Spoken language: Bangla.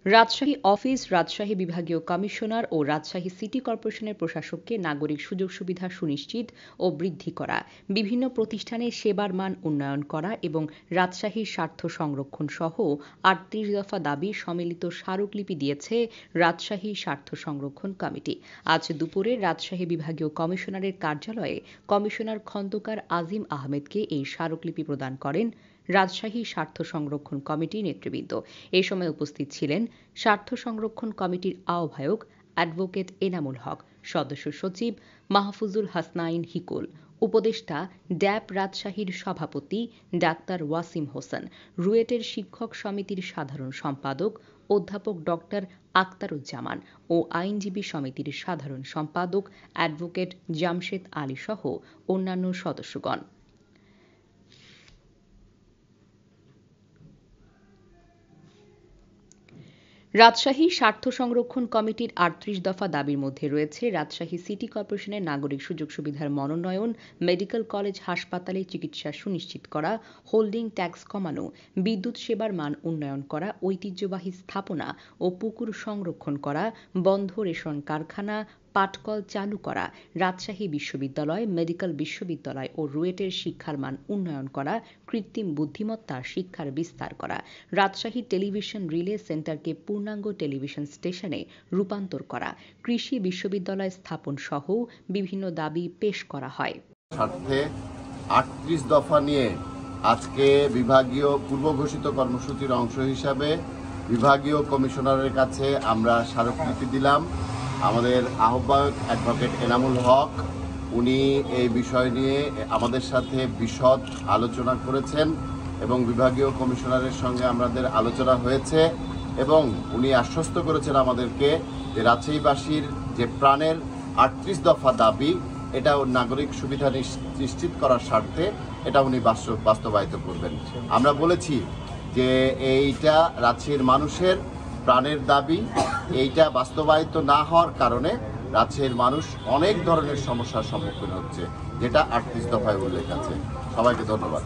রাজশাহী অফিস রাজশাহী বিভাগীয় কমিশনার ও রাজশাহী সিটি কর্পোরেশনের প্রশাসককে নাগরিক সুযোগ সুবিধা সুনিশ্চিত ও বৃদ্ধি করা, বিভিন্ন প্রতিষ্ঠানে সেবার মান উন্নয়ন করা এবং রাজশাহীর স্বার্থ সংরক্ষণ সহ ৩৮ দফা দাবি সম্মিলিত স্মারকলিপি দিয়েছে রাজশাহী স্বার্থ সংরক্ষণ কমিটি। আজ দুপুরে রাজশাহী বিভাগীয় কমিশনারের কার্যালয়ে কমিশনার খন্দকার আজিম আহমেদকে এই স্মারকলিপি প্রদান করেন রাজশাহী স্বার্থ সংরক্ষণ কমিটির নেতৃবৃন্দ। এ সময় উপস্থিত ছিলেন স্বার্থ সংরক্ষণ কমিটির আহ্বায়ক অ্যাডভোকেট এনামুল হক, সদস্য সচিব মাহফুজুল হাসনাইন হিকুল, উপদেষ্টা ড্যাব রাজশাহীর সভাপতি ডাক্তার ওয়াসিম হোসেন, রুয়েটের শিক্ষক সমিতির সাধারণ সম্পাদক অধ্যাপক ডক্টর আখতারুজ্জামান ও আইনজীবী সমিতির সাধারণ সম্পাদক অ্যাডভোকেট জামশেদ আলী সহ অন্যান্য সদস্যগণ। রাজশাহী স্বার্থ সংরক্ষণ কমিটির ৩৮ দফা দাবির মধ্যে রয়েছে রাজশাহী সিটি কর্পোরেশনের নাগরিক সুযোগ সুবিধার মনোনয়ন, মেডিকেল কলেজ হাসপাতালে চিকিৎসা সুনিশ্চিত করা, হোল্ডিং ট্যাক্স কমানো, বিদ্যুৎ সেবার মান উন্নয়ন করা, ঐতিহ্যবাহী স্থাপনা ও পুকুর সংরক্ষণ করা, বন্ধ রেশন কারখানা, পাটকল চালু করা, রাজশাহী বিশ্ববিদ্যালয়, মেডিকেল বিশ্ববিদ্যালয় ও রুয়েটের শিক্ষার মান উন্নয়ন করা, কৃত্রিম বুদ্ধিমত্তা শিক্ষার বিস্তার করা, রাজশাহী টেলিভিশন রিলে সেন্টারকে পূর্ণাঙ্গ টেলিভিশন স্টেশনে রূপান্তর করা, কৃষি বিশ্ববিদ্যালয় স্থাপন সহ বিভিন্ন দাবি পেশ করা হয়। স্বার্থে ৩৮ দফা নিয়ে আজকে বিভাগীয় পূর্ব ঘোষিত কর্মসূচির অংশ হিসাবে বিভাগীয় কমিশনারের কাছে আমরা স্মারকলিপি দিলাম। আমাদের আহ্বায়ক অ্যাডভোকেট এনামুল হক উনি এই বিষয় নিয়ে আমাদের সাথে বিশদ আলোচনা করেছেন এবং বিভাগীয় কমিশনারের সঙ্গে আমাদের আলোচনা হয়েছে এবং উনি আশ্বস্ত করেছেন আমাদেরকে যে রাজশাহীবাসীর যে প্রাণের ৩৮ দফা দাবি এটা নাগরিক সুবিধা নিশ্চিত করার স্বার্থে এটা উনি বাস্তবায়িত করবেন। আমরা বলেছি যে এইটা রাজশাহীর মানুষের প্রাণের দাবি, এইটা বাস্তবায়িত না হওয়ার কারণে রাজশাহীর মানুষ অনেক ধরনের সমস্যার সম্মুখীন হচ্ছে, যেটা ৩৮ দফায় উল্লেখ আছে। সবাইকে ধন্যবাদ।